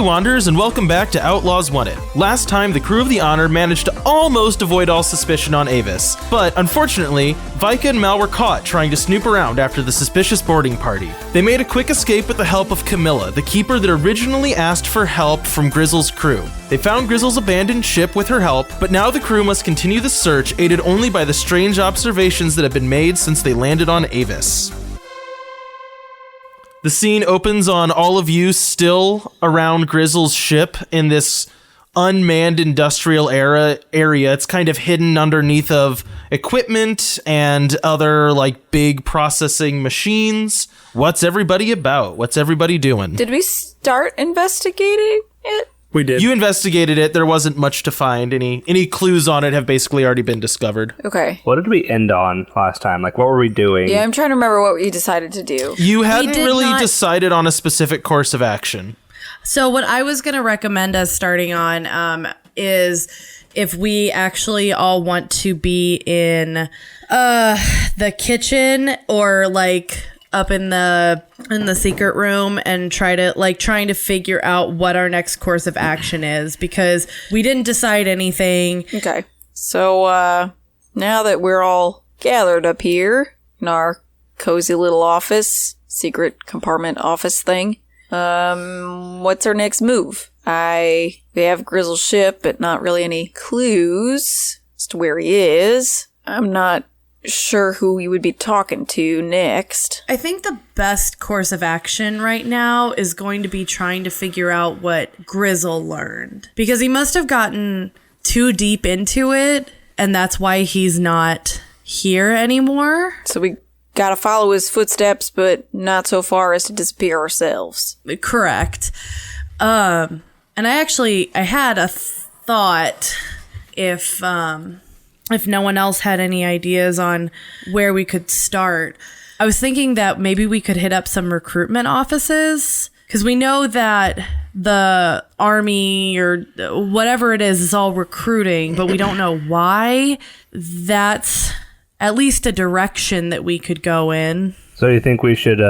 Hey Wanderers, and welcome back to Outlaws Want It. Last time, the crew of the Honor managed to almost avoid all suspicion on Avis, but unfortunately, Vika and Mal were caught trying to snoop around after the suspicious boarding party. They made a quick escape with the help of Camilla, the keeper that originally asked for help from Grizel's crew. They found Grizel's abandoned ship with her help, but now the crew must continue the search, aided only by the strange observations that have been made since they landed on Avis. The scene opens on all of you still around Grizel's ship in this unmanned industrial area. It's kind of hidden underneath of equipment and other big processing machines. What's everybody about? What's everybody doing? Did we start investigating it? We did. You investigated it. There wasn't much to find. Any clues on it have basically already been discovered. Okay. What did we end on last time? What were we doing? Yeah, I'm trying to remember what we decided to do. You hadn't really decided on a specific course of action. So what I was going to recommend us starting on is if we actually all want to be in the kitchen or up in the secret room and trying to figure out what our next course of action is, because we didn't decide anything. Okay. So now that we're all gathered up here in our cozy little office, secret compartment office thing, what's our next move? We have Grizel's ship, but not really any clues as to where he is. I'm not sure who we would be talking to next. I think the best course of action right now is going to be trying to figure out what Grizel learned, because he must have gotten too deep into it, and that's why he's not here anymore. So we gotta follow his footsteps, but not so far as to disappear ourselves. Correct. And I had a thought if no one else had any ideas on where we could start. I was thinking that maybe we could hit up some recruitment offices, because we know that the army or whatever it is all recruiting, but we don't know why. That's at least a direction that we could go in. So you think we should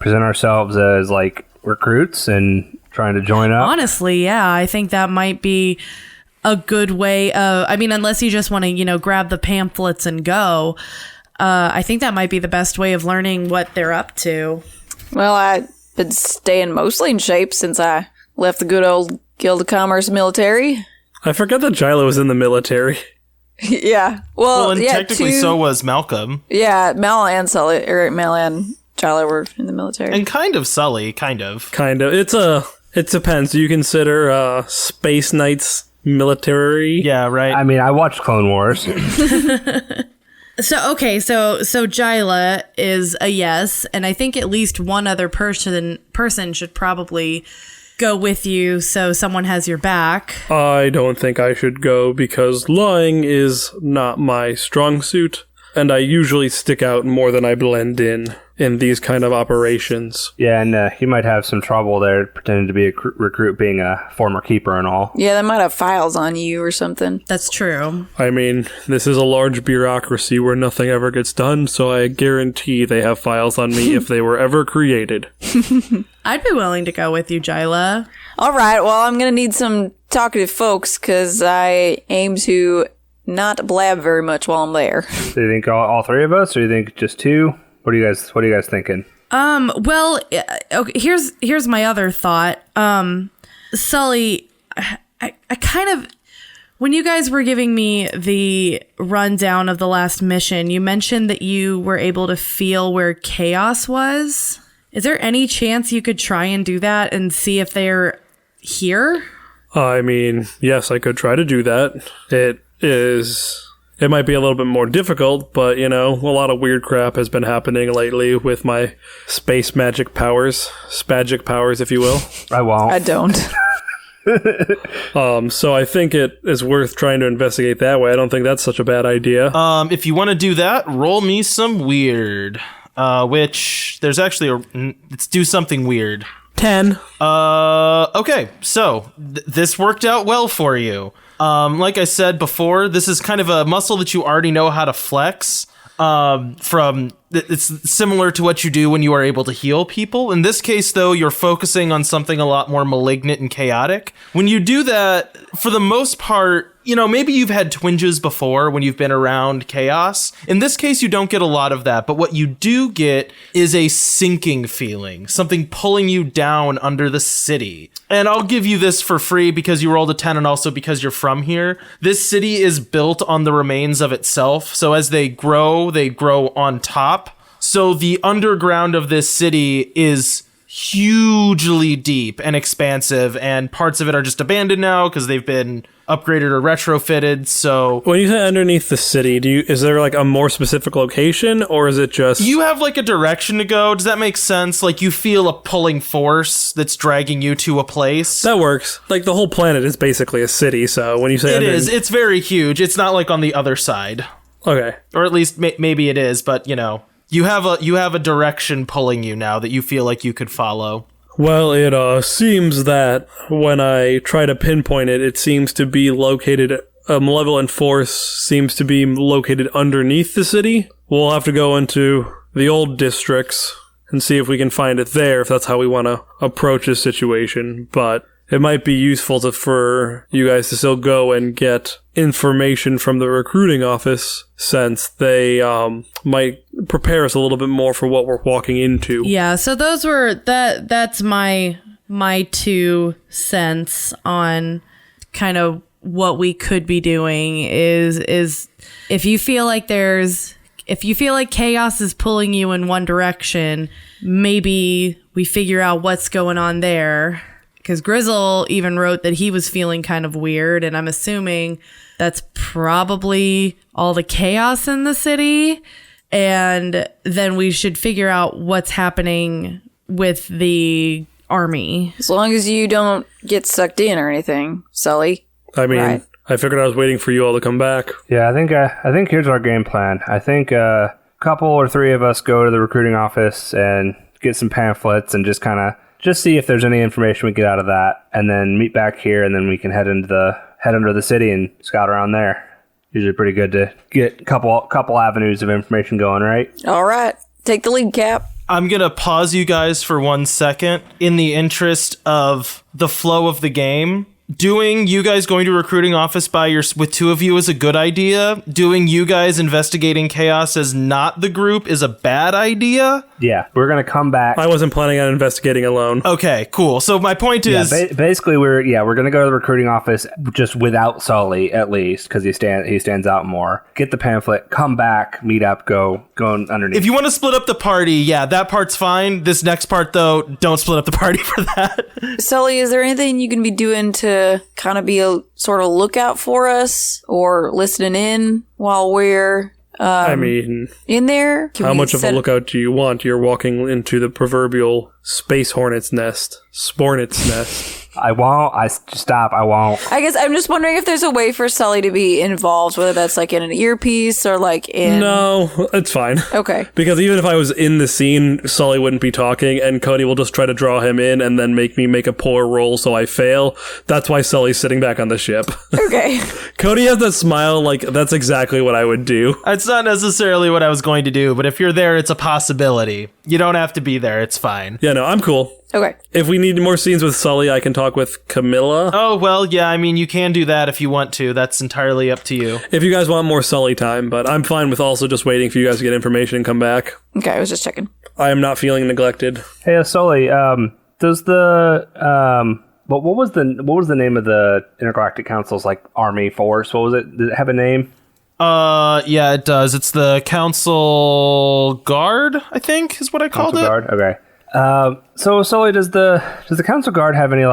present ourselves as recruits and trying to join up? Honestly, yeah, I think that might be a good way of, unless you just want to, grab the pamphlets and go. I think that might be the best way of learning what they're up to. Well, I've been staying mostly in shape since I left the good old Guild of Commerce military. I forgot that Gila was in the military. Yeah. Well, and technically so was Malcolm. Yeah, Mal and Sully, or Mal and Gila were in the military. And kind of Sully, kind of. Kind of. It depends. Do you consider Space Knights military? Yeah, right. I watched Clone Wars. So Gila is a yes, and I think at least one other person should probably go with you so someone has your back. I don't think I should go because lying is not my strong suit, and I usually stick out more than I blend in these kind of operations. Yeah, and you might have some trouble there pretending to be a recruit, being a former keeper and all. Yeah, they might have files on you or something. That's true. This is a large bureaucracy where nothing ever gets done, so I guarantee they have files on me if they were ever created. I'd be willing to go with you, Gila. All right, well, I'm going to need some talkative folks because I aim to not blab very much while I'm there. Do you think all three of us, or do you think just two? What are you guys thinking? Well, okay, here's my other thought. Sully, I kind of, when you guys were giving me the rundown of the last mission, you mentioned that you were able to feel where chaos was. Is there any chance you could try and do that and see if they're here? Yes, I could try to do that. It might be a little bit more difficult, but, a lot of weird crap has been happening lately with my space magic powers. Spagic powers, if you will. I won't. I don't. So I think it is worth trying to investigate that way. I don't think that's such a bad idea. If you want to do that, roll me some weird. Which, there's actually let's do something weird. 10. Okay, so this worked out well for you. Like I said before, this is kind of a muscle that you already know how to flex from it's similar to what you do when you are able to heal people. In this case, though, you're focusing on something a lot more malignant and chaotic. When you do that, for the most part, maybe you've had twinges before when you've been around chaos. In this case, you don't get a lot of that, but what you do get is a sinking feeling, something pulling you down under the city. And I'll give you this for free because you rolled a 10 and also because you're from here. This city is built on the remains of itself, so as they grow on top. So the underground of this city is hugely deep and expansive, and parts of it are just abandoned now because they've been upgraded or retrofitted. So when you say underneath the city, is there like a more specific location, or is it just you have like a direction to go? Does that make sense? Like you feel a pulling force that's dragging you to a place. That works. Like the whole planet is basically a city, so when you say it's very huge. It's not like on the other side. Okay. Or at least maybe it is, but you have a direction pulling you now that you feel like you could follow. Well, it seems that when I try to pinpoint it, it seems to be located, a malevolent force seems to be located underneath the city. We'll have to go into the old districts and see if we can find it there, if that's how we want to approach this situation. But it might be useful for you guys to still go and get information from the recruiting office, since they might prepare us a little bit more for what we're walking into. Yeah, so those were that's my 2 cents on kind of what we could be doing is if you feel like chaos is pulling you in one direction, maybe we figure out what's going on there. Because Grizel even wrote that he was feeling kind of weird, and I'm assuming that's probably all the chaos in the city. And then we should figure out what's happening with the army. As long as you don't get sucked in or anything, Sully. I mean, right. I figured I was waiting for you all to come back. Yeah, I think here's our game plan. I think a couple or 3 of us go to the recruiting office and get some pamphlets and just see if there's any information we get out of that, and then meet back here, and then we can head into the city and scout around there. Usually pretty good to get a couple avenues of information going, right? All right. Take the lead, Cap. I'm going to pause you guys for 1 second in the interest of the flow of the game. Doing you guys going to recruiting office with 2 of you is a good idea. Doing you guys investigating chaos as not the group is a bad idea. Yeah, we're going to come back. I wasn't planning on investigating alone. Okay, cool. So my point is... basically, we're going to go to the recruiting office just without Sully, at least, because he stands out more. Get the pamphlet, come back, meet up, go underneath. If you want to split up the party, yeah, that part's fine. This next part, though, don't split up the party for that. Sully, is there anything you can be doing to kind of be a sort of lookout for us or listening in while we're in there? How much of a lookout do you want? You're walking into the proverbial space hornet's nest. Spornet's nest. I won't. Stop. I won't. I guess I'm just wondering if there's a way for Sully to be involved, whether that's like in an earpiece or like in... No, it's fine. Okay. Because even if I was in the scene, Sully wouldn't be talking, and Cody will just try to draw him in and then make me make a poor roll so I fail. That's why Sully's sitting back on the ship. Okay. Cody has that smile like that's exactly what I would do. It's not necessarily what I was going to do, but if you're there, it's a possibility. You don't have to be there. It's fine. Yeah, no, I'm cool. Okay. If we need more scenes with Sully, I can talk with Camilla. Oh, well, yeah, I mean, you can do that if you want to. That's entirely up to you. If you guys want more Sully time, but I'm fine with also just waiting for you guys to get information and come back. Okay, I was just checking. I am not feeling neglected. Hey, Sully, does the what was the name of the Intergalactic Council's like army force? What was it? Did it have a name? Yeah, it does. It's the Council Guard, I think, is what I called it. Council Guard. Okay. So Sully, does the Council Guard have any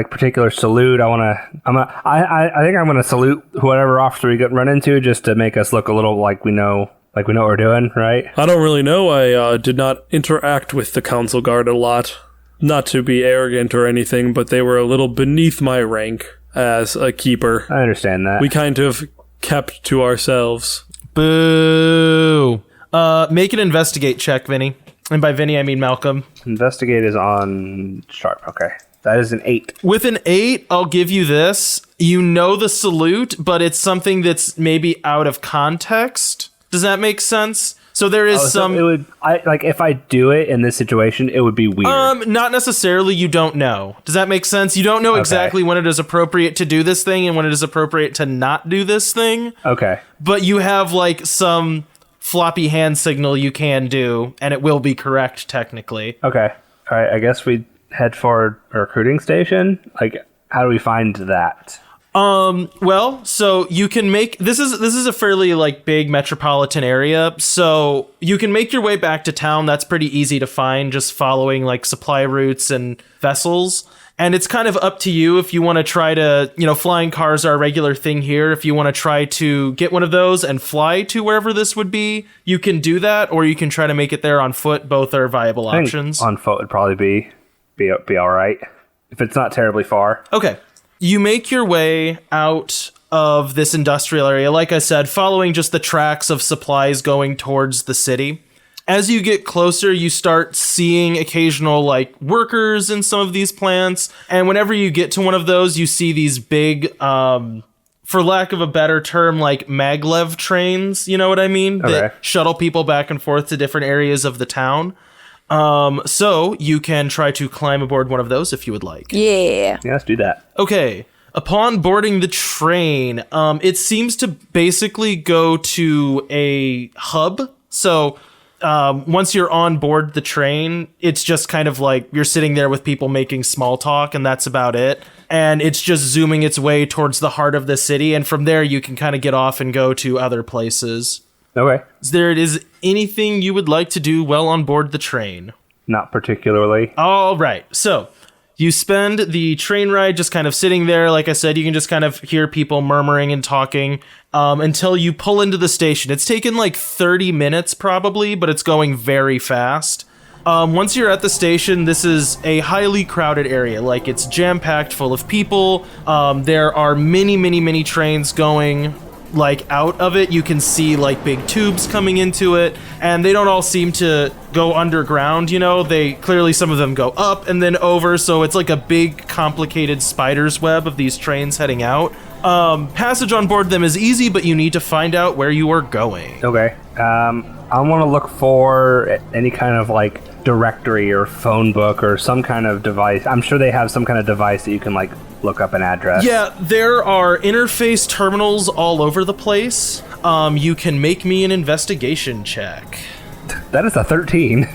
particular salute? I think I'm gonna salute whatever officer we run into just to make us look a little like we know what we're doing, right? I don't really know. I did not interact with the Council Guard a lot. Not to be arrogant or anything, but they were a little beneath my rank as a keeper. I understand that. We kind of kept to ourselves. Boo. Make an investigate check, Vinny. And by Vinny, I mean Malcolm. Investigate is on sharp. Okay. That is an 8. With an 8, I'll give you this. You know the salute, but it's something that's maybe out of context. Does that make sense? So there is some. If I do it in this situation, it would be weird. Not necessarily. You don't know. Does that make sense? You don't know exactly when it is appropriate to do this thing and when it is appropriate to not do this thing. Okay. But you have like some floppy hand signal you can do, and it will be correct technically. Okay. All right. I guess we head for a recruiting station. Like, how do we find that? Well, so you can make this is a fairly like big metropolitan area, so you can make your way back to town. That's pretty easy to find, just following like supply routes and vessels. And it's kind of up to you if you want to try to, flying cars are a regular thing here. If you want to try to get one of those and fly to wherever this would be, you can do that, or you can try to make it there on foot. Both are viable options. On foot would probably be all right if it's not terribly far. Okay. You make your way out of this industrial area, like I said, following just the tracks of supplies going towards the city. As you get closer, you start seeing occasional like workers in some of these plants. And whenever you get to one of those, you see these big, for lack of a better term, like maglev trains, you know what I mean? Okay. That shuttle people back and forth to different areas of the town. So you can try to climb aboard one of those if you would like. Yeah. Yeah, let's do that. Okay. Upon boarding the train, it seems to basically go to a hub. So once you're on board the train, it's just kind of like you're sitting there with people making small talk, and that's about it. And it's just zooming its way towards the heart of the city. And from there, you can kind of get off and go to other places. Okay. Is anything you would like to do while on board the train? Not particularly. All right. So you spend the train ride just kind of sitting there. Like I said, you can just kind of hear people murmuring and talking until you pull into the station. It's taken like 30 minutes probably, but it's going very fast. Once you're at the station, this is a highly crowded area. Like, it's jam-packed full of people. There are many trains going like out of it. You can see like big tubes coming into it, and they don't all seem to go underground. They clearly, some of them go up and then over, so it's like a big complicated spider's web of these trains heading out. Passage on board them is easy, but you need to find out where you are going. Okay. I want to look for any kind of like directory or phone book or some kind of device. I'm sure they have some kind of device that you can like look up an address. Yeah, there are interface terminals all over the place. You can make me an investigation check. That is a 13.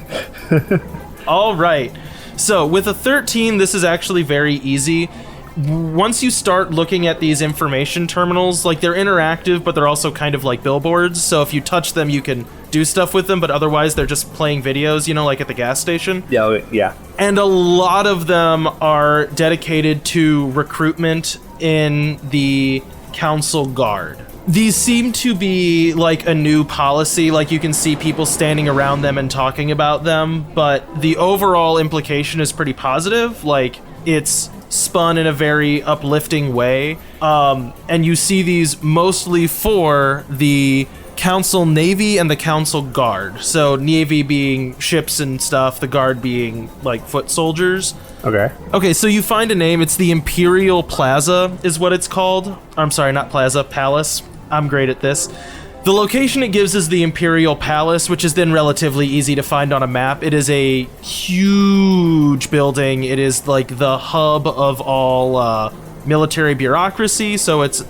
All right. So with a 13, this is actually very easy. Once you start looking at these information terminals, like, they're interactive, but they're also kind of like billboards. So if you touch them, you can do stuff with them, but otherwise they're just playing videos, like at the gas station. Yeah. And a lot of them are dedicated to recruitment in the council guard. These seem to be like a new policy. Like, you can see people standing around them and talking about them, but the overall implication is pretty positive. Like, it's spun in a very uplifting way. And you see these mostly for the Council Navy and the Council Guard. So Navy being ships and stuff, the Guard being like foot soldiers. Okay, so you find a name. It's the Imperial Plaza is what it's called. I'm sorry, not Plaza, Palace. I'm great at this. The location it gives is the Imperial Palace, which is then relatively easy to find on a map. It is a huge building. It is like the hub of all military bureaucracy, so it's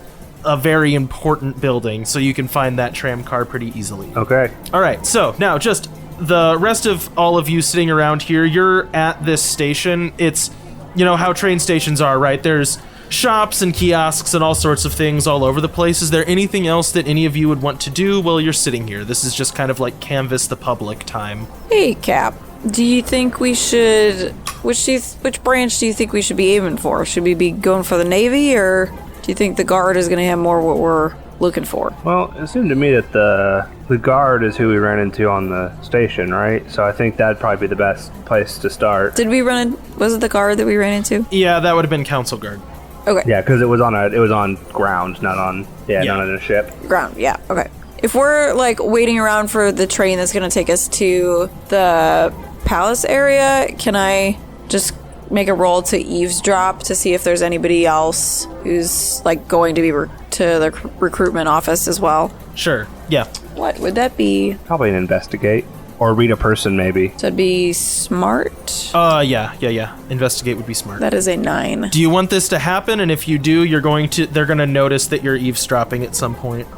a very important building, so you can find that tram card pretty easily. Okay. All right, so now just the rest of all of you sitting around here, you're at this station. It's, how train stations are, right? There's shops and kiosks and all sorts of things all over the place. Is there anything else that any of you would want to do while you're sitting here? This is just kind of like canvass the public time. Hey, Cap. Do you think we should... Which branch do you think we should be aiming for? Should we be going for the Navy, or do you think the Guard is going to have more what we're looking for? Well, it seemed to me that the Guard is who we ran into on the station, right? So I think that'd probably be the best place to start. Was it the Guard that we ran into? Yeah, that would have been Council Guard. Okay. Yeah, because it was on ground, not on a ship. Ground, yeah, okay. If we're, like, waiting around for the train that's going to take us to the palace area, can I just make a roll to eavesdrop to see if there's anybody else who's like going to be to the recruitment office as well. Sure. Yeah. What would that be? Probably an investigate. Or read a person, maybe. So it'd be smart? Yeah. Investigate would be smart. That is a 9. Do you want this to happen? And if you do, they're going to notice that you're eavesdropping at some point.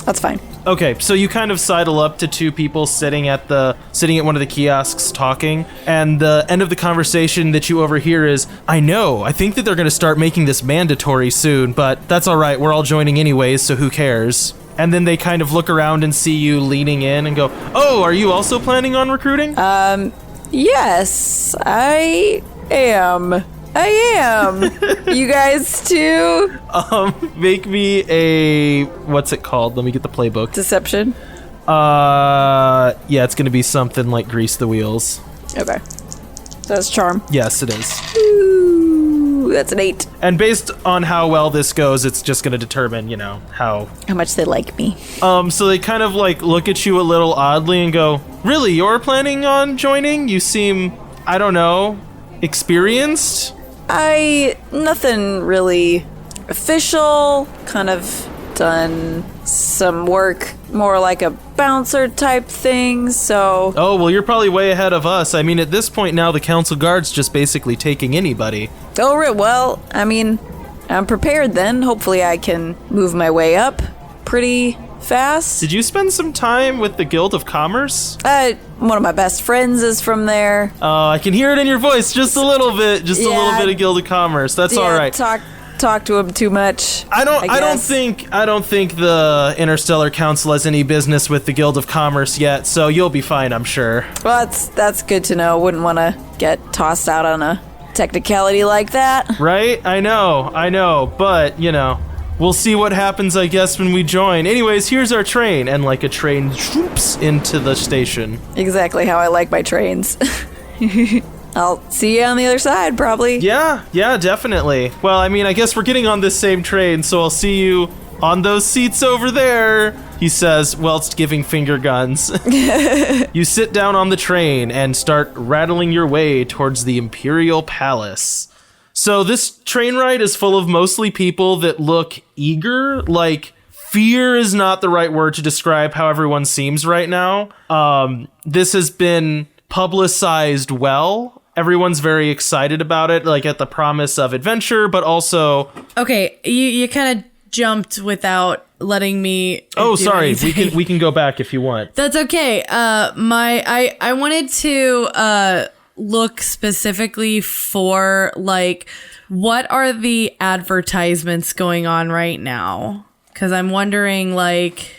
That's fine. Okay, so you kind of sidle up to two people sitting at one of the kiosks talking, and the end of the conversation that you overhear is, I think that they're going to start making this mandatory soon, but that's all right, we're all joining anyways, so who cares? And then they kind of look around and see you leaning in and go, oh, are you also planning on recruiting? Yes, I am. You guys too? Make me a, what's it called? Let me get the playbook. Deception? Yeah, it's gonna be something like Grease the Wheels. Okay. That's charm. Yes, it is. Ooh, that's an 8. And based on how well this goes, it's just gonna determine, how much they like me. So they kind of like look at you a little oddly and go, really, you're planning on joining? You seem, I don't know, experienced? Nothing really official, kind of done some work, more like a bouncer type thing, so... Oh, well, you're probably way ahead of us. I mean, at this point now, the council guard's just basically taking anybody. Oh, well, I mean, I'm prepared then. Hopefully I can move my way up pretty fast. Did you spend some time with the Guild of Commerce? One of my best friends is from there. I can hear it in your voice just a little bit, a little bit of Guild of Commerce. That's all right. Talk to him too much. I don't think the Interstellar Council has any business with the Guild of Commerce yet, so you'll be fine, I'm sure. Well, that's good to know. Wouldn't want to get tossed out on a technicality like that. Right? I know, but we'll see what happens, I guess, when we join. Anyways, here's our train, and like a train swoops into the station. Exactly how I like my trains. I'll see you on the other side, probably. Yeah, definitely. Well, I mean, I guess we're getting on this same train, so I'll see you on those seats over there, he says, whilst giving finger guns. You sit down on the train and start rattling your way towards the Imperial Palace. So this train ride is full of mostly people that look eager, like fear is not the right word to describe how everyone seems right now. This has been publicized well. Everyone's very excited about it, like at the promise of adventure, but also... Okay, you kind of jumped without letting me... Oh, sorry, we can go back if you want. That's okay. I wanted to... look specifically for like what are the advertisements going on right now, because I'm wondering like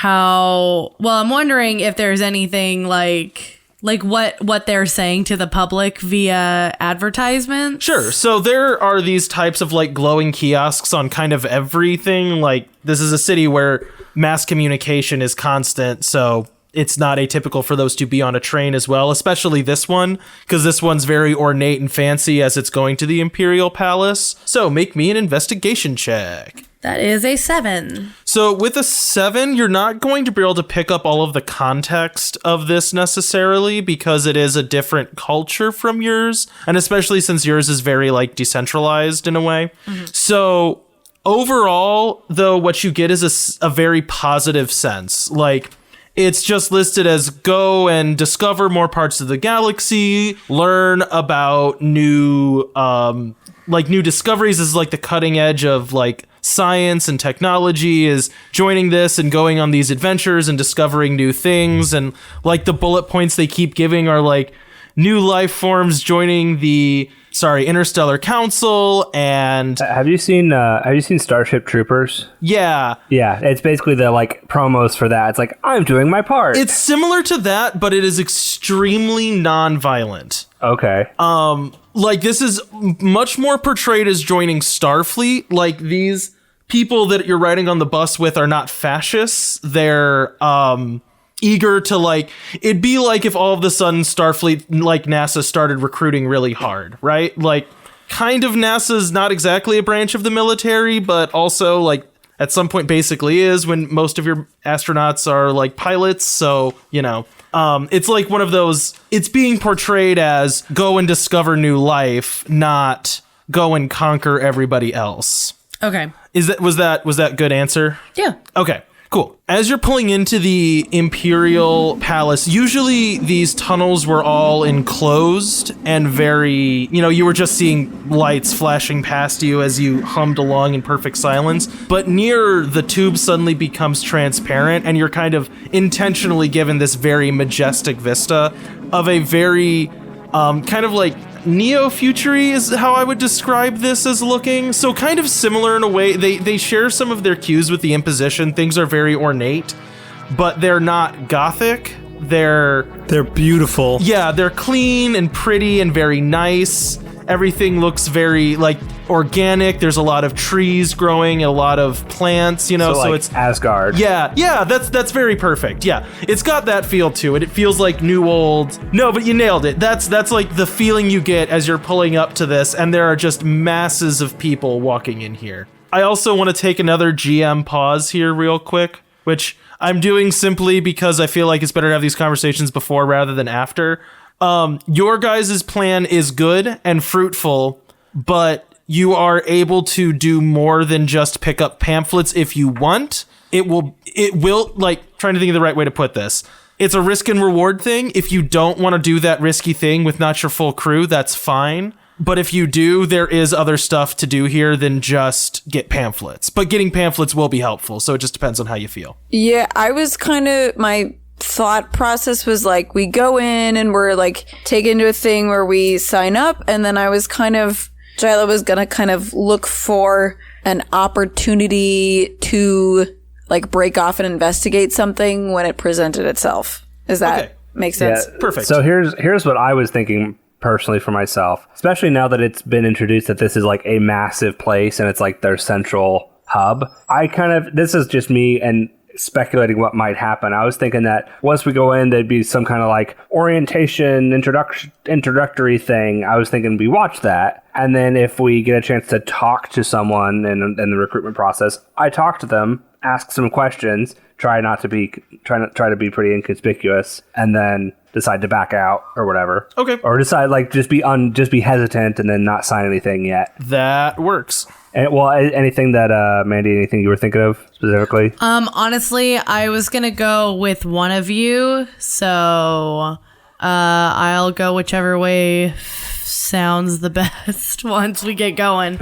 I'm wondering if there's anything like what they're saying to the public via advertisement. Sure. So there are these types of like glowing kiosks on kind of everything. Like this is a city where mass communication is constant, so it's not atypical for those to be on a train as well, especially this one, because this one's very ornate and fancy as it's going to the Imperial Palace. So make me an investigation check. That is a 7. So with a 7, you're not going to be able to pick up all of the context of this necessarily, because it is a different culture from yours, and especially since yours is very like decentralized in a way. Mm-hmm. So overall, though, what you get is a very positive sense. Like, it's just listed as go and discover more parts of the galaxy, learn about new discoveries is like the cutting edge of like science and technology is joining this and going on these adventures and discovering new things. And like the bullet points they keep giving are like new life forms joining the Interstellar Council. And have you seen Starship Troopers? Yeah, it's basically the like promos for that. It's like, I'm doing my part. It's similar to that, but it is extremely non-violent. Okay. Like this is much more portrayed as joining Starfleet. Like these people that you're riding on the bus with are not fascists. They're eager to like, it'd be like if all of a sudden Starfleet, like NASA, started recruiting really hard, right? Like kind of NASA's not exactly a branch of the military, but also like at some point basically is when most of your astronauts are like pilots. So, It's like one of those, it's being portrayed as go and discover new life, not go and conquer everybody else. Okay. Was that good answer? Yeah. Okay, cool. As you're pulling into the Imperial Palace, usually these tunnels were all enclosed and very, you were just seeing lights flashing past you as you hummed along in perfect silence. But near the tube suddenly becomes transparent, and you're kind of intentionally given this very majestic vista of a very kind of like neo-futury is how I would describe this as looking. So kind of similar in a way. They share some of their cues with the Imposition. Things are very ornate, but they're not gothic. They're beautiful. Yeah, they're clean and pretty and very nice. Everything looks very like organic. There's a lot of trees growing, a lot of plants, so it's Asgard. Yeah, that's very perfect. Yeah, it's got that feel to it. It feels like new old. No, but you nailed it. That's like the feeling you get as you're pulling up to this, and there are just masses of people walking in here. I also want to take another GM pause here real quick, which I'm doing simply because I feel like it's better to have these conversations before rather than after. Your guys' plan is good and fruitful, but you are able to do more than just pick up pamphlets if you want. It will, like, trying to think of the right way to put this. It's a risk and reward thing. If you don't want to do that risky thing with not your full crew, that's fine. But if you do, there is other stuff to do here than just get pamphlets. But getting pamphlets will be helpful, so it just depends on how you feel. Yeah, I was kind of, my thought process was like, we go in and we're like taken to a thing where we sign up, and then I was kind of, Jyla was gonna kind of look for an opportunity to like break off and investigate something when it presented itself. Does that make sense? Yeah, perfect. So here's what I was thinking personally for myself, especially now that it's been introduced that this is like a massive place and it's like their central hub. This is just me and speculating what might happen. I was thinking that once we go in, there'd be some kind of like orientation, introductory thing. I was thinking we watch that, and then if we get a chance to talk to someone in the recruitment process, I talk to them, ask some questions, try to be pretty inconspicuous, and then decide to back out or whatever. Okay. Or decide like just be hesitant and then not sign anything yet. That works. And, well, anything that Mandy, anything you were thinking of specifically? Honestly, I was gonna go with one of you, so I'll go whichever way sounds the best once we get going.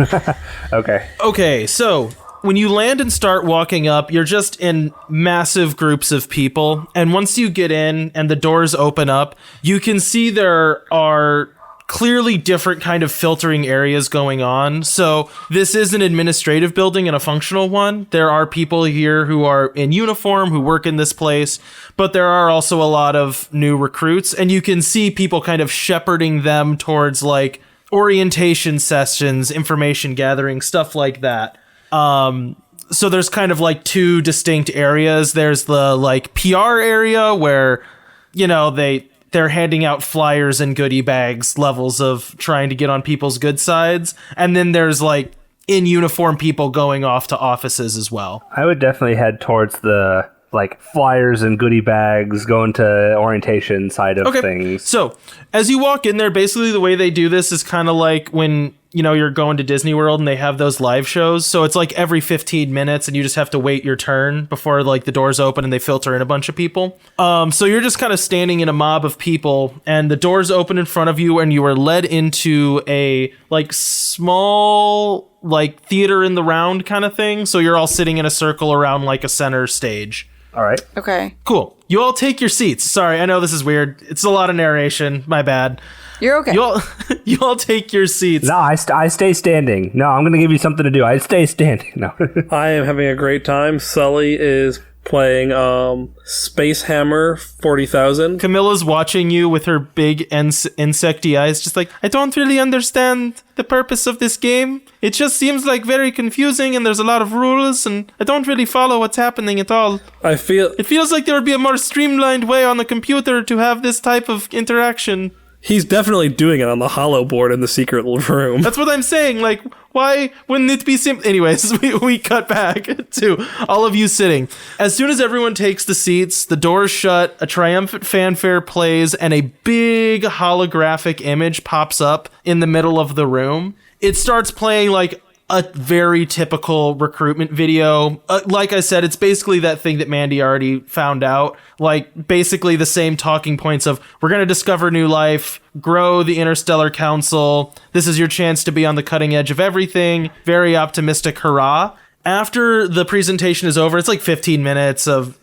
Okay, so when you land and start walking up, you're just in massive groups of people, and once you get in and the doors open up, you can see there are clearly different kind of filtering areas going on. So this is an administrative building and a functional one. There are people here who are in uniform who work in this place, but there are also a lot of new recruits, and you can see people kind of shepherding them towards like orientation sessions, information gathering, stuff like that. So there's kind of like two distinct areas. There's the like PR area where, they're handing out flyers and goodie bags, levels of trying to get on people's good sides. And then there's like in uniform people going off to offices as well. I would definitely head towards the like flyers and goodie bags, going to orientation side of things. So as you walk in there, basically the way they do this is kind of like when, you're going to Disney World and they have those live shows. So it's like every 15 minutes and you just have to wait your turn before like the doors open and they filter in a bunch of people. So you're just kind of standing in a mob of people and the doors open in front of you and you are led into a like small like theater in the round kind of thing. So you're all sitting in a circle around like a center stage. All right. Okay. Cool. You all take your seats. Sorry, I know this is weird. It's a lot of narration. My bad. You're okay. You all take your seats. No, I stay standing. No, I'm going to give you something to do. I stay standing. No. I am having a great time. Sully is playing Space Hammer 40,000. Camilla's watching you with her big insecty eyes, just like, I don't really understand the purpose of this game. It just seems like very confusing and there's a lot of rules and I don't really follow what's happening at all. It feels like there would be a more streamlined way on the computer to have this type of interaction. He's definitely doing it on the hollow board in the secret room. That's what I'm saying. Like, why wouldn't it be simple? Anyways, we cut back to all of you sitting. As soon as everyone takes the seats, the doors shut, a triumphant fanfare plays, and a big holographic image pops up in the middle of the room. It starts playing like a very typical recruitment video. Like I said, it's basically that thing that Mandy already found out. Like, basically the same talking points of, we're going to discover new life, grow the Interstellar Council, this is your chance to be on the cutting edge of everything, very optimistic hurrah. After the presentation is over, it's like 15 minutes of,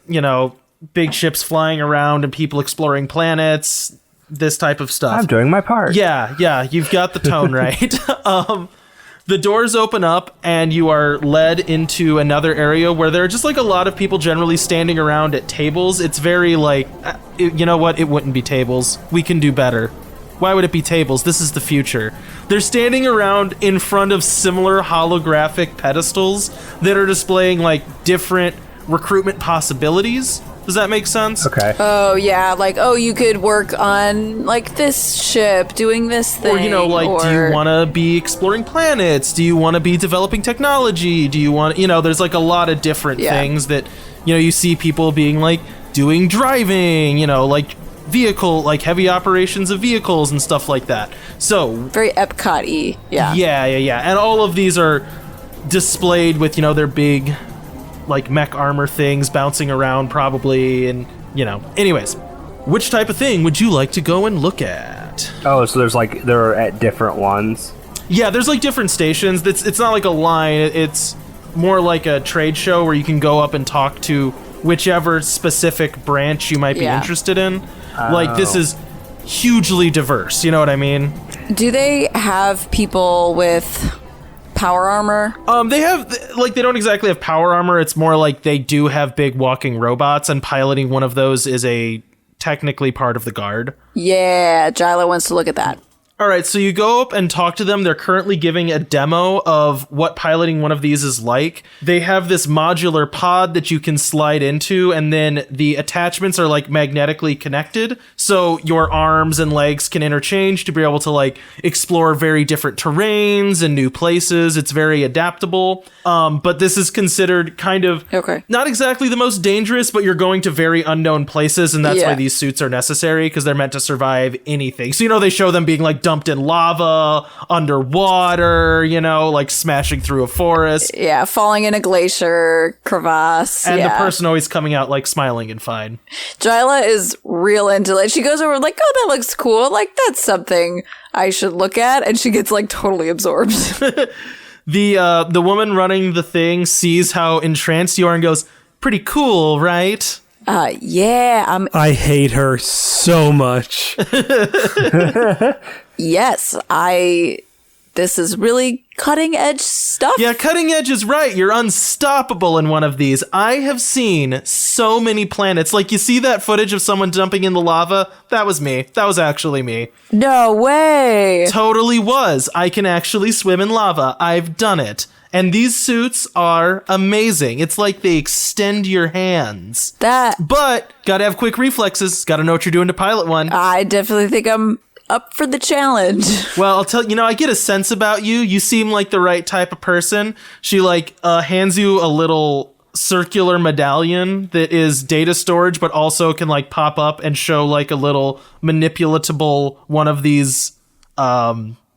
big ships flying around and people exploring planets, this type of stuff. I'm doing my part. Yeah, you've got the tone right. The doors open up and you are led into another area where there are just like a lot of people generally standing around at tables. It's very like, you know what? It wouldn't be tables. We can do better. Why would it be tables? This is the future. They're standing around in front of similar holographic pedestals that are displaying like different recruitment possibilities. Does that make sense? Okay. Oh, yeah. Like, you could work on, like, this ship, doing this thing. Or, do you want to be exploring planets? Do you want to be developing technology? Do you want, there's, like, a lot of different things that, you see people being, like, doing driving, like, vehicle, like, heavy operations of vehicles and stuff like that. So... very Epcot-y. Yeah. Yeah. And all of these are displayed with, their big... like mech armor things bouncing around probably, and anyways, which type of thing would you like to go and look at? Oh, so they're at different ones. Yeah, there's like different stations. It's not like a line, it's more like a trade show where you can go up and talk to whichever specific branch you might be interested in. Like, this is hugely diverse, you know what I mean? Do they have people with power armor? They have, like, they don't exactly have power armor. It's more like they do have big walking robots, and piloting one of those is technically part of the guard. Yeah, Jyla wants to look at that. All right, so you go up and talk to them. They're currently giving a demo of what piloting one of these is like. They have this modular pod that you can slide into, and then the attachments are like magnetically connected. So your arms and legs can interchange to be able to like explore very different terrains and new places. It's very adaptable. But this is considered kind of not exactly the most dangerous, but you're going to very unknown places, and that's why these suits are necessary, because they're meant to survive anything. So, they show them being like dumped in lava, underwater, like smashing through a forest. Yeah, falling in a glacier crevasse. And the person always coming out like smiling and fine. Jyla is real into it. She goes over like, oh, that looks cool. Like, that's something I should look at. And she gets like totally absorbed. The woman running the thing sees how entranced you are and goes, pretty cool, right? Yeah. I hate her so much. Yes, this is really cutting edge stuff. Yeah, cutting edge is right. You're unstoppable in one of these. I have seen so many planets. Like, you see that footage of someone jumping in the lava? That was me. That was actually me. No way. Totally was. I can actually swim in lava. I've done it. And these suits are amazing. It's like they extend your hands. But gotta have quick reflexes. Gotta know what you're doing to pilot one. I definitely think I'm up for the challenge. Well, I'll tell you, I get a sense about you. You seem like the right type of person. She hands you a little circular medallion that is data storage, but also can like pop up and show like a little manipulatable one of these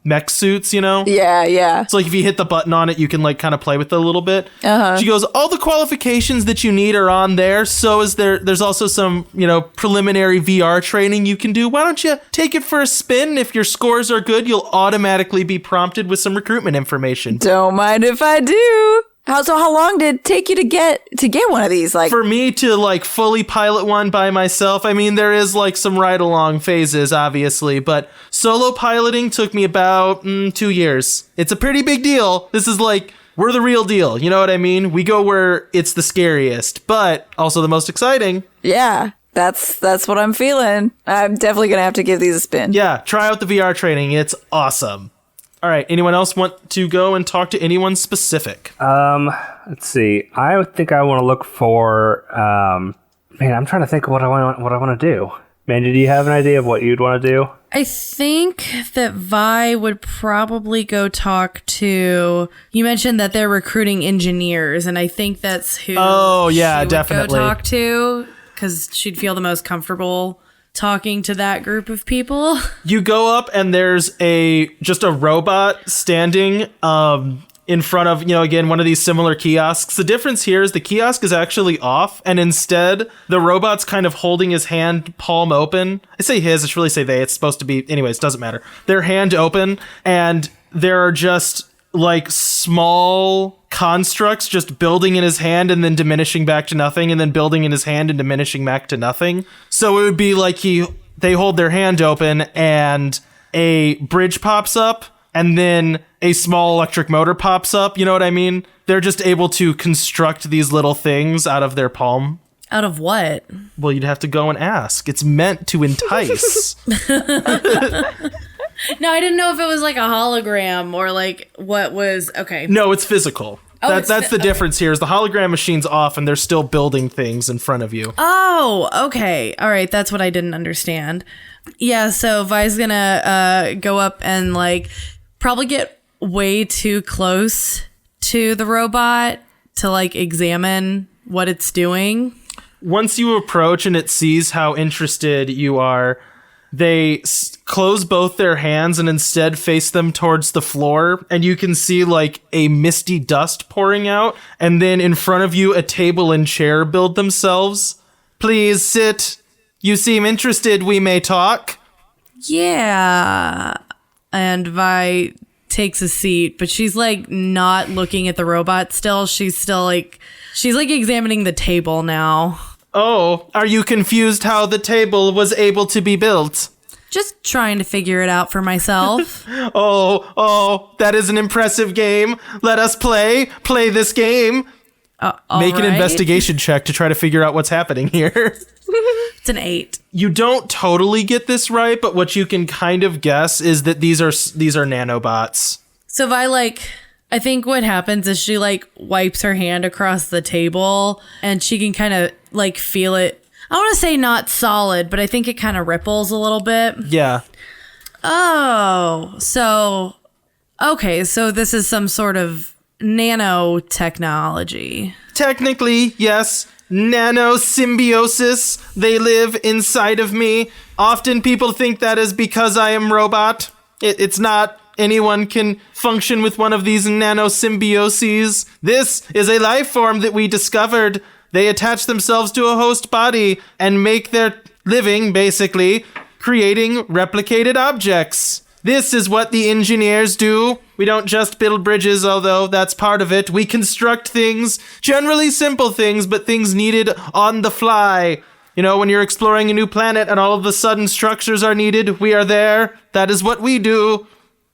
mech suits, Yeah. So like if you hit the button on it, you can like kind of play with it a little bit. Uh-huh. She goes, all the qualifications that you need are on there. So there's also some, preliminary VR training you can do. Why don't you take it for a spin? If your scores are good, you'll automatically be prompted with some recruitment information. Don't mind if I do. How long did it take you to get one of these? Like, for me to like fully pilot one by myself, I mean, there is like some ride along phases, obviously, but solo piloting took me about 2 years. It's a pretty big deal. This is like, we're the real deal. You know what I mean? We go where it's the scariest, but also the most exciting. Yeah. That's what I'm feeling. I'm definitely going to have to give these a spin. Yeah. Try out the VR training. It's awesome. All right. Anyone else want to go and talk to anyone specific? Let's see. I think I want to look for. I'm trying to think of what I want to do. Mandy, do you have an idea of what you'd want to do? I think that Vi would probably go talk to. You mentioned that they're recruiting engineers, and I think that's who. Oh, yeah, she would definitely. go talk to, because she'd feel the most comfortable talking to that group of people. You go up and there's just a robot standing in front of, again, one of these similar kiosks. The difference here is the kiosk is actually off, and instead the robot's kind of holding his hand palm open. I say his, I should really say they. It's supposed to be, anyways, doesn't matter. Their hand open, and there are just like small constructs just building in his hand and then diminishing back to nothing, and then building in his hand and diminishing back to nothing. So it would be like they hold their hand open and a bridge pops up, and then a small electric motor pops up. You know what I mean? They're just able to construct these little things out of their palm. Out of what? Well, you'd have to go and ask. It's meant to entice. No, I didn't know if it was like a hologram or like what was... Okay. No, it's physical. Oh, That's the difference here is the hologram machine's off and they're still building things in front of you. Oh, okay. All right. That's what I didn't understand. Yeah, so Vi's gonna go up and like probably get way too close to the robot to like examine what it's doing. Once you approach and it sees how interested you are, they close both their hands and instead face them towards the floor, and you can see like a misty dust pouring out, and then in front of you a table and chair build themselves. Please sit. You seem interested. We may talk. Yeah. And Vi takes a seat, but she's like not looking at the robot still. She's like examining the table now. Oh, are you confused how the table was able to be built? Just trying to figure it out for myself. Oh, that is an impressive game. Let us play this game. Make an investigation check to try to figure out what's happening here. It's an 8. You don't totally get this right, but what you can kind of guess is that these are nanobots. So Vi I think what happens is she like wipes her hand across the table and she can kind of like feel it. I want to say not solid, but I think it kind of ripples a little bit. Yeah. Oh, so, okay. So this is some sort of nanotechnology. Technically, yes. Nanosymbiosis. They live inside of me. Often people think that is because I am robot. It's not. Anyone can function with one of these nanosymbioses. This is a life form that we discovered. They attach themselves to a host body and make their living, basically, creating replicated objects. This is what the engineers do. We don't just build bridges, although that's part of it. We construct things, generally simple things, but things needed on the fly. You know, when you're exploring a new planet and all of a sudden structures are needed, we are there. That is what we do.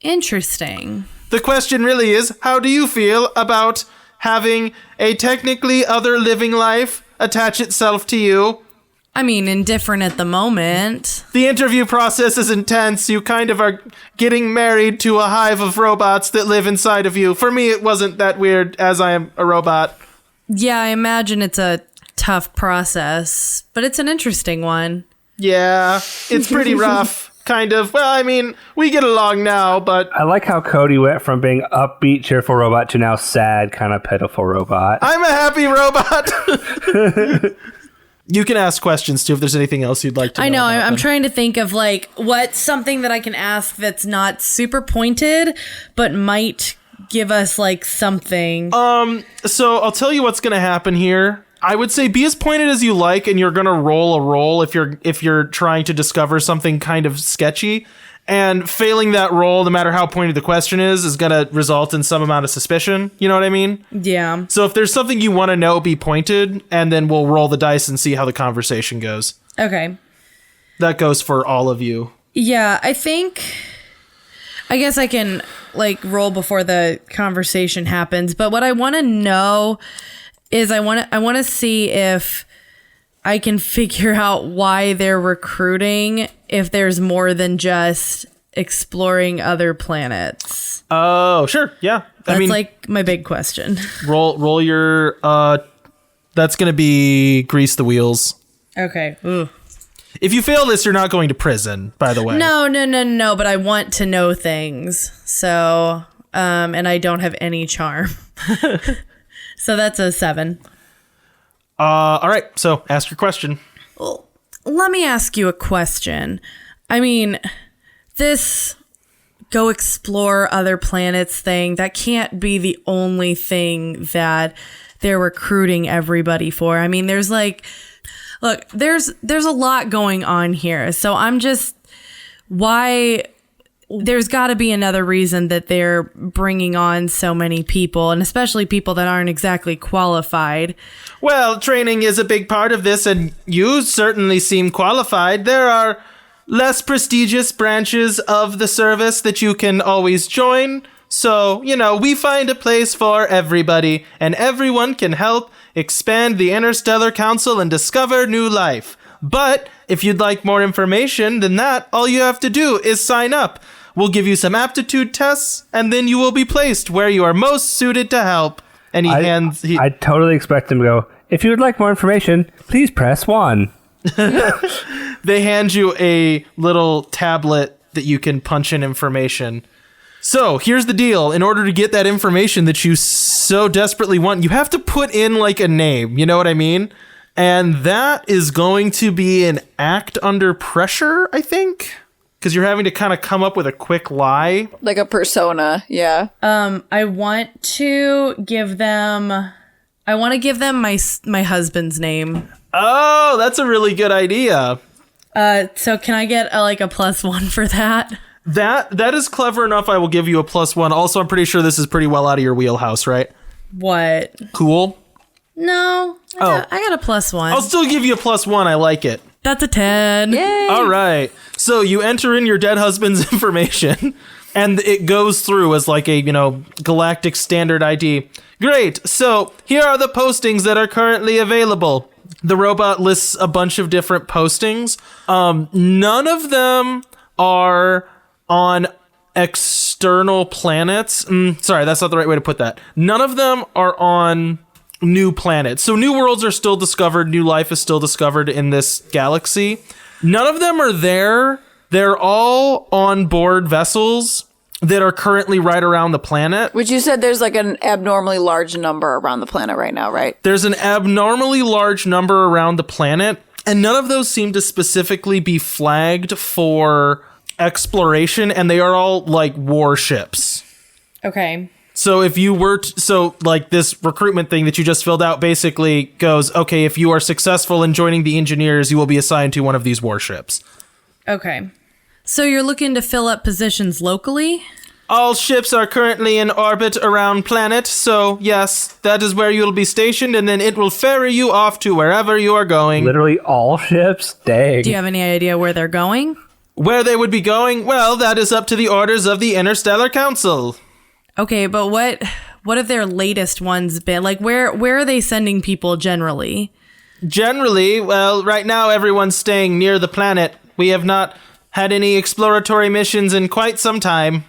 Interesting. The question really is, how do you feel about having a technically other living life attach itself to you? I mean, indifferent at the moment. The interview process is intense. You kind of are getting married to a hive of robots that live inside of you. For me, it wasn't that weird, as I am a robot. Yeah, I imagine it's a tough process, but it's an interesting one. Yeah, it's pretty rough. Kind of. Well, I mean, we get along now, but... I like how Cody went from being upbeat, cheerful robot to now sad, kind of pitiful robot. I'm a happy robot! You can ask questions, too, if there's anything else you'd like to know. I know. I'm I'm trying to think of, like, what's something that I can ask that's not super pointed, but might give us, like, something. So I'll tell you what's going to happen here. I would say be as pointed as you like, and you're going to roll a roll if you're trying to discover something kind of sketchy. And failing that roll, no matter how pointed the question is going to result in some amount of suspicion. You know what I mean? Yeah. So if there's something you want to know, be pointed, and then we'll roll the dice and see how the conversation goes. Okay. That goes for all of you. Yeah, I guess I can, like, roll before the conversation happens. But what I want to know is I want to see if I can figure out why they're recruiting, if there's more than just exploring other planets. Oh, sure. Yeah. That's like my big question. Roll your that's going to be grease the wheels. Okay. Ooh. If you fail this, you're not going to prison, by the way. No, but I want to know things. So, and I don't have any charm. So that's a 7. All right, so ask your question. Well, let me ask you a question. I mean, this go explore other planets thing, that can't be the only thing that they're recruiting everybody for. I mean, there's like, look, there's a lot going on here. So I'm just, why, there's got to be another reason that they're bringing on so many people, and especially people that aren't exactly qualified. Well, training is a big part of this, and you certainly seem qualified. There are less prestigious branches of the service that you can always join. So, we find a place for everybody, and everyone can help expand the Interstellar Council and discover new life. But if you'd like more information than that, all you have to do is sign up. We'll give you some aptitude tests, and then you will be placed where you are most suited to help. And I totally expect him to go, if you would like more information, please press 1. They hand you a little tablet that you can punch in information. So here's the deal. In order to get that information that you so desperately want, you have to put in like a name. You know what I mean? And that is going to be an act under pressure, I think. Because you're having to kind of come up with a quick lie. Like a persona, yeah. I want to give them my husband's name. Oh, that's a really good idea. So can I get a +1 for that? That is clever enough. I will give you a +1. Also, I'm pretty sure this is pretty well out of your wheelhouse, right? What? Cool. No. I got a +1. I'll still give you a +1. I like it. That's a 10. Yay! All right. So you enter in your dead husband's information, and it goes through as like a, galactic standard ID. Great. So here are the postings that are currently available. The robot lists a bunch of different postings. None of them are on external planets. Sorry, that's not the right way to put that. None of them are on new planets. So new worlds are still discovered. New life is still discovered in this galaxy. None of them are there. They're all on board vessels that are currently right around the planet. Which you said there's like an abnormally large number around the planet right now, right? There's an abnormally large number around the planet, and none of those seem to specifically be flagged for exploration, and they are all like warships. Okay. So if you were this recruitment thing that you just filled out basically goes, okay, if you are successful in joining the engineers, you will be assigned to one of these warships. Okay. So you're looking to fill up positions locally? All ships are currently in orbit around planet, so yes, that is where you'll be stationed, and then it will ferry you off to wherever you are going. Literally all ships? Dang. Do you have any idea where they're going? Where they would be going? Well, that is up to the orders of the Interstellar Council. Okay, but what have their latest ones been? Like, where are they sending people generally? Generally, well, right now everyone's staying near the planet. We have not had any exploratory missions in quite some time.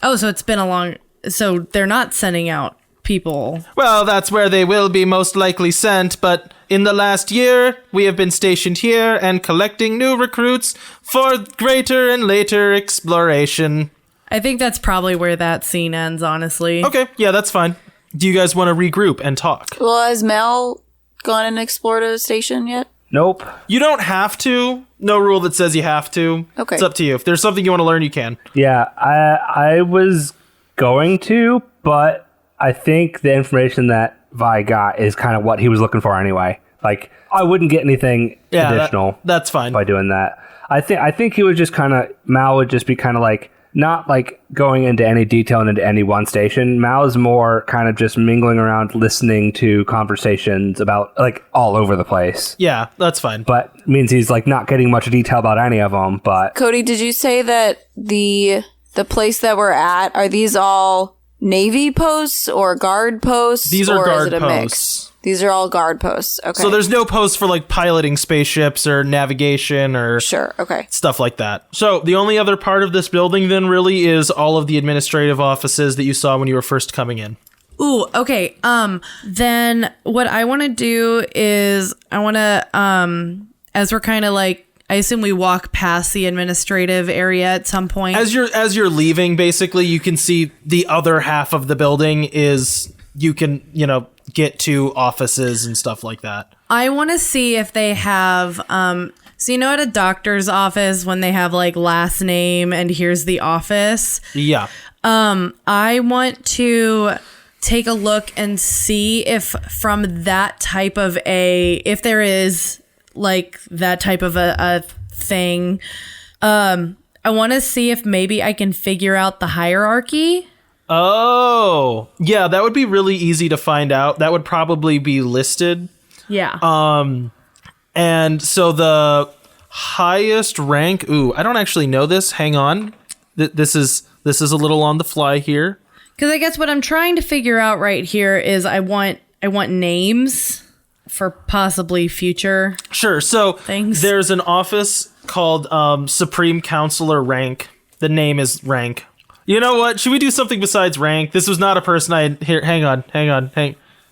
Oh, so it's been so they're not sending out people. Well, that's where they will be most likely sent, but in the last year, we have been stationed here and collecting new recruits for greater and later exploration. I think that's probably where that scene ends, honestly. Okay, yeah, that's fine. Do you guys want to regroup and talk? Well, has Mel gone and explored a station yet? Nope. You don't have to. No rule that says you have to. Okay. It's up to you. If there's something you want to learn, you can. Yeah, I was going to, but I think the information that Vi got is kind of what he was looking for anyway. Like, I wouldn't get anything additional. That's fine. By doing that. I think he would just Mal would just be kind of like, not like going into any detail and into any one station. Mal is more kind of just mingling around, listening to conversations about like all over the place. Yeah, that's fine. But means he's like not getting much detail about any of them. But Cody, did you say that the place that we're at, are these all Navy posts or guard posts? These are or guard is it a posts. Mix? These are all guard posts. Okay. So there's no posts for like piloting spaceships or navigation or Sure, okay. stuff like that. So the only other part of this building then really is all of the administrative offices that you saw when you were first coming in. Ooh, okay. Then what I want to do is I want to as we're kind of like I assume we walk past the administrative area at some point. As you're leaving, basically, you can see the other half of the building is you can, get to offices and stuff like that. I want to see if they have, so at a doctor's office when they have like last name and here's the office. Yeah. I want to take a look and see if from that type of if there is like that type of a thing, I want to see if maybe I can figure out the hierarchy. Oh, yeah, that would be really easy to find out. That would probably be listed. Yeah. And so the highest rank, I don't actually know this. Hang on. This is a little on the fly here. Because I guess what I'm trying to figure out right here is I want names for possibly future. Sure. So things. There's an office called Supreme Counselor Rank. The name is Rank. You know what? Should we do something besides rank? This was not a person here. Hang on.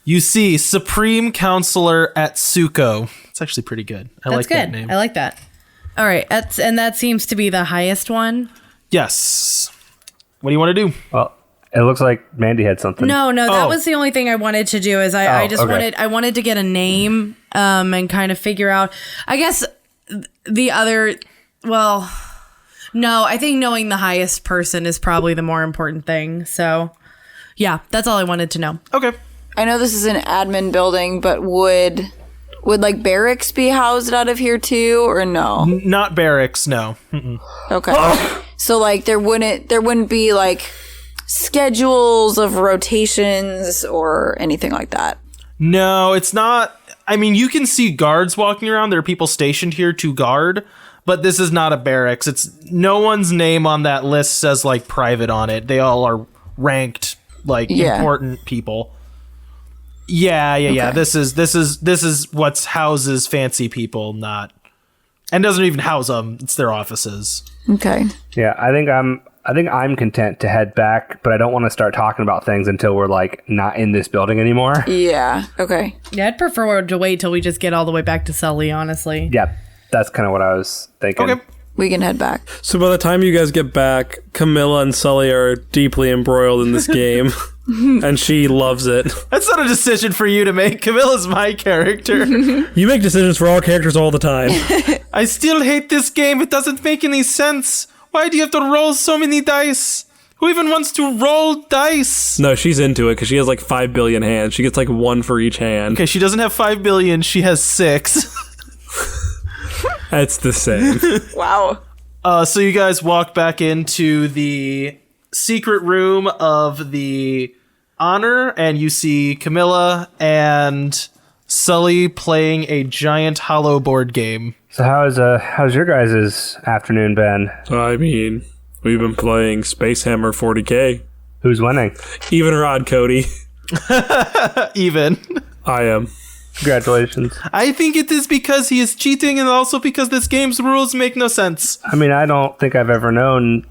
You see, Supreme Counselor Atsuko. It's actually pretty good. I like that name. I like that. All right. And that seems to be the highest one. Yes. What do you want to do? Well, it looks like Mandy had something. No, that was the only thing I wanted to do is I wanted to get a name and kind of figure out, I guess the other, well, no, I think knowing the highest person is probably the more important thing. So yeah, that's all I wanted to know. Okay. I know this is an admin building, but would like barracks be housed out of here too, or no? Not barracks, no. Mm-mm. Okay. So like there wouldn't be like schedules of rotations or anything like that. No, it's not. I mean, you can see guards walking around. There are people stationed here to guard, but this is not a barracks. It's no one's name on that list says like private on it. They all are ranked like important people. Yeah. Okay. This is what's houses fancy people, not, and doesn't even house them. It's their offices. Okay. Yeah, I think I'm content to head back, but I don't want to start talking about things until we're like not in this building anymore. Yeah. Okay. Yeah, I'd prefer to wait till we just get all the way back to Sully, honestly. Yeah, that's kind of what I was thinking. Okay. We can head back. So by the time you guys get back, Camilla and Sully are deeply embroiled in this game, and she loves it. That's not a decision for you to make. Camilla's my character. You make decisions for all characters all the time. I still hate this game. It doesn't make any sense. Why do you have to roll so many dice? Who even wants to roll dice? No, she's into it because she has like 5 billion hands. She gets like one for each hand. Okay, she doesn't have 5 billion. She has 6. It's the same. Wow. So you guys walk back into the secret room of the honor, and you see Camilla and Sully playing a giant hollow board game. So how's your guys' afternoon been? I mean, we've been playing Space Hammer 40K. Who's winning? Even or odd, Cody? Even. I am. Congratulations. I think it is because he is cheating and also because this game's rules make no sense. I mean, I don't think I've ever known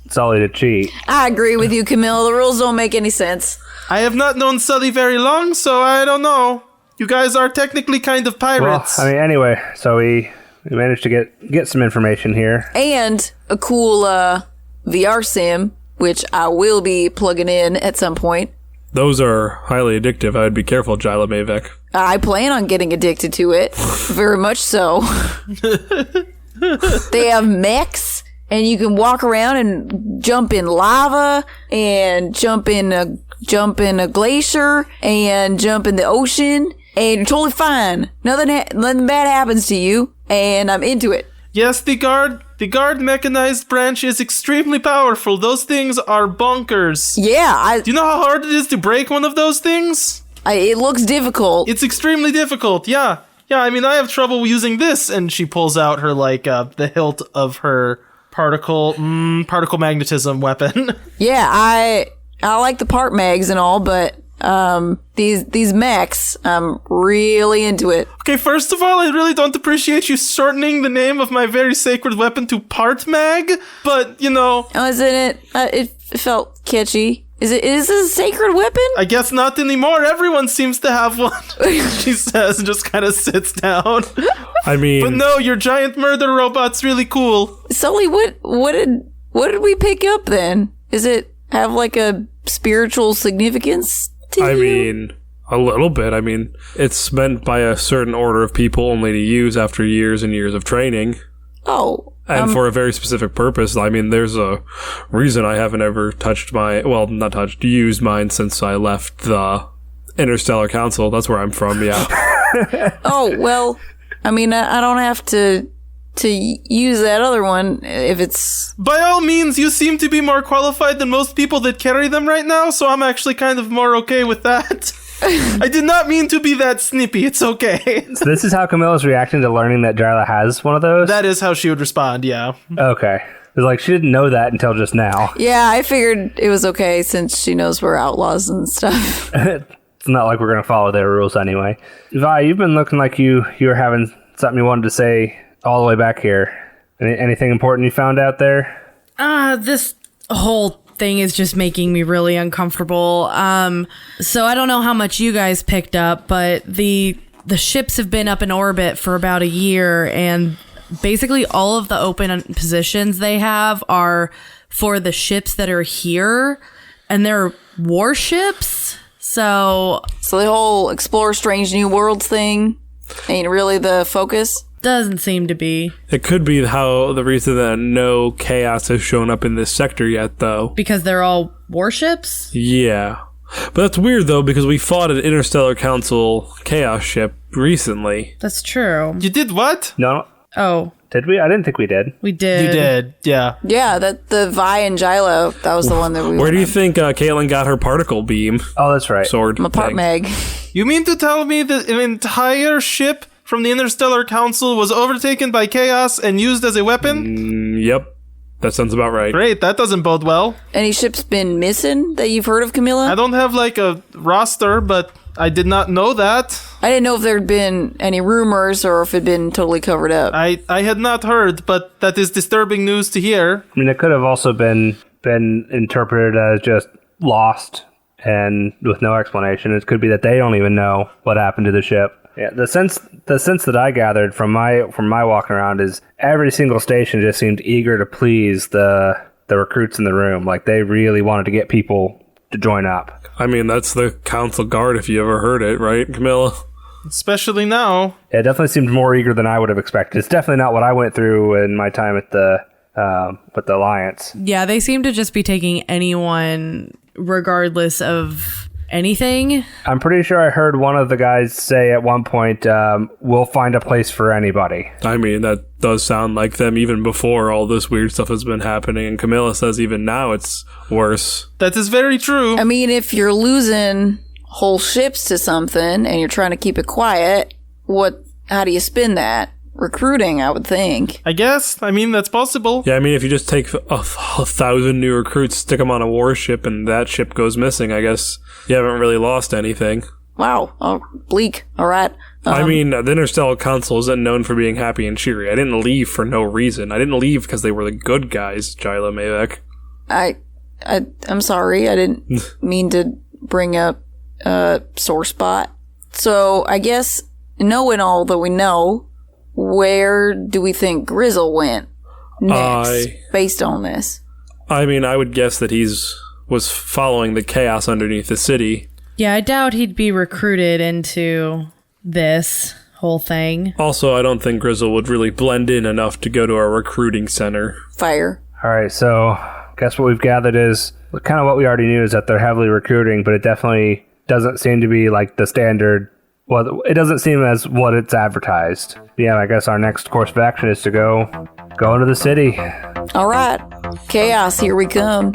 Sully to cheat. I agree with you, Camille. The rules don't make any sense. I have not known Sully very long, so I don't know. You guys are technically kind of pirates. Well, I mean, anyway, so we managed to get some information here. And a cool VR sim, which I will be plugging in at some point. Those are highly addictive. I would be careful, Jyla Mavek. I plan on getting addicted to it. Very much so. They have mechs, and you can walk around and jump in lava, and jump in a glacier, and jump in the ocean, and you're totally fine. Nothing bad happens to you, and I'm into it. Yes, the guard mechanized branch is extremely powerful. Those things are bonkers. Yeah, Do you know how hard it is to break one of those things? it looks difficult. It's extremely difficult, yeah. Yeah, I mean, I have trouble using this. And she pulls out her, the hilt of her particle magnetism weapon. Yeah, I like the part mags and all, but these mechs, I'm really into it. Okay, first of all, I really don't appreciate you shortening the name of my very sacred weapon to part mag, but, Isn't it? It felt catchy. Is this a sacred weapon? I guess not anymore. Everyone seems to have one, she says, and just kind of sits down. I mean, But no, your giant murder robot's really cool. Sully, what did we pick up then? Is it have like a spiritual significance to I you? mean, a little bit. I mean, it's meant by a certain order of people only to use after years and years of training. Oh. And for a very specific purpose. I mean, there's a reason I haven't ever used mine since I left the Interstellar Council. That's where I'm from, yeah. Oh, well, I mean, I don't have to use that other one if it's... By all means, you seem to be more qualified than most people that carry them right now, so I'm actually kind of more okay with that. I did not mean to be that snippy. It's okay. So this is how Camilla's reacting to learning that Jyla has one of those? That is how she would respond, yeah. Okay. It's like she didn't know that until just now. Yeah, I figured it was okay since she knows we're outlaws and stuff. It's not like we're going to follow their rules anyway. Vi, you've been looking like you were having something you wanted to say all the way back here. Anything important you found out there? This whole thing is just making me really uncomfortable. So I don't know how much you guys picked up, but the ships have been up in orbit for about a year, and basically all of the open positions they have are for the ships that are here, and they're warships. So The whole explore strange new worlds thing ain't really the focus? doesn't seem to be, It could be the reason that no chaos has shown up in this sector yet, though. because they're all warships. Yeah. But that's weird, though, because we fought an Interstellar Council chaos ship recently. That's true. You did what? No. Oh, Did we? I didn't think we did. we did. You did, yeah. Yeah, the Vi and Jyla, that was the one that we Where do you went think Caitlin got her particle beam Oh, that's right. sword on. My part thing? Meg. You mean to tell me that an entire ship from the Interstellar Council was overtaken by chaos and used as a weapon? Yep. That sounds about right. Great, that doesn't bode well. Any ships been missing that you've heard of, Camilla? I don't have like a roster, but I did not know that. I didn't know if there'd been any rumors or if it'd been totally covered up. I had not heard, but that is disturbing news to hear. I mean, it could have also been interpreted as just lost and with no explanation. It could be that they don't even know what happened to the ship. Yeah, the sense that I gathered from my walking around is every single station just seemed eager to please the recruits in the room. Like they really wanted to get people to join up. I mean, that's the Council Guard if you ever heard it, right, Camilla? Especially now. It definitely seemed more eager than I would have expected. It's definitely not what I went through in my time at the with the Alliance. Yeah, they seem to just be taking anyone regardless of anything. I'm pretty sure I heard one of the guys say at one point, we'll find a place for anybody. I mean, that does sound like them even before all this weird stuff has been happening. And Camilla says even now it's worse. That is very true. I mean, if you're losing whole ships to something and you're trying to keep it quiet, how do you spin that? Recruiting, I would think. I guess. I mean, that's possible. Yeah, I mean, if you just take a 1,000 new recruits, stick them on a warship, and that ship goes missing, I guess you haven't really lost anything. Wow. Oh, bleak. All right. I mean, the Interstellar Council isn't known for being happy and cheery. I didn't leave for no reason. I didn't leave because they were the good guys, Jyla Mavek. I'm sorry. I didn't mean to bring up sore spot. So I guess knowing all that we know, where do we think Grizel went next based on this? I mean, I would guess that was following the chaos underneath the city. Yeah, I doubt he'd be recruited into this whole thing. Also, I don't think Grizel would really blend in enough to go to our recruiting center. Fire. All right, so guess what we've gathered is kind of what we already knew is that they're heavily recruiting, but it definitely doesn't seem to be like the standard. Well, it doesn't seem as what it's advertised. Yeah, I guess our next course of action is to go into the city. All right. Chaos, here we come.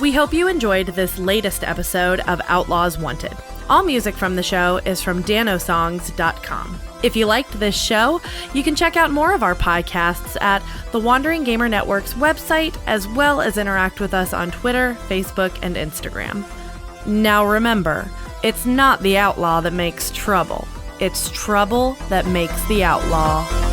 We hope you enjoyed this latest episode of Outlaws Wanted. All music from the show is from danosongs.com. If you liked this show, you can check out more of our podcasts at the Wandering Gamer Network's website, as well as interact with us on Twitter, Facebook, and Instagram. Now remember, it's not the outlaw that makes trouble. It's trouble that makes the outlaw.